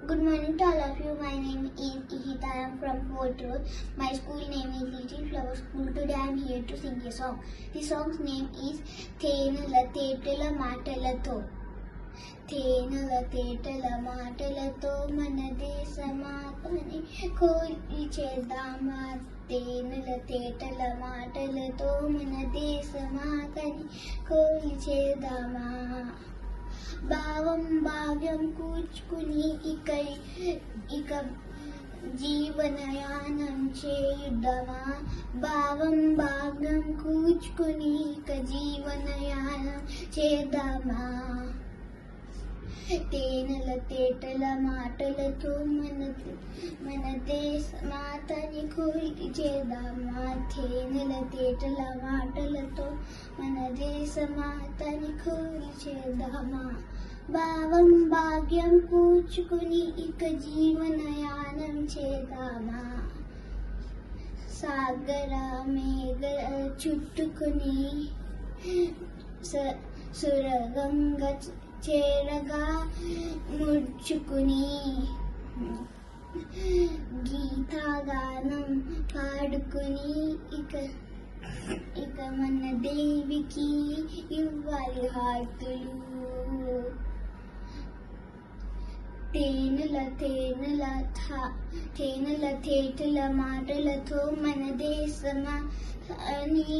Good morning to all of you. My name is Ihita. I am from 4th Road. My school name is Little Flower School. Today I am here to sing a song. The song's name is Thenula Tetula Matalato. Thenula Tetula Matalato Mana Desamatani Koli Chedama. Thenula Tetula Matalato Mana Desamatani Koli Chedama. భావం భాగ్యం కూర్చుకుని ఇక జీవనయానం చేయుద్దమా. భావం భాగ్యం కూర్చుకుని ఇక జీవనయానం చేద్దామా. తేనెల తేటల మాటలతో మన దేశ మాతని కూలి చేద్దామా. తేనెల తేటల మాటలతో మన దేశ మాతని కూలి చేద్దామా. భావం భాగ్యం కూర్చుకుని ఇక జీవనయానం చేద్దామా. సాగర మేఘ చుట్టుకుని సురగంగ చేరగా ముడుచుకుని గీతాగానం పాడుకుని ఇక మన దేవికి ఇవ్వాలి హారతులు. తేనెల తేటల మాటలతో మన దేశమా అని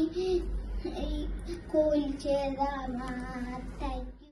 కోల్చేదామా.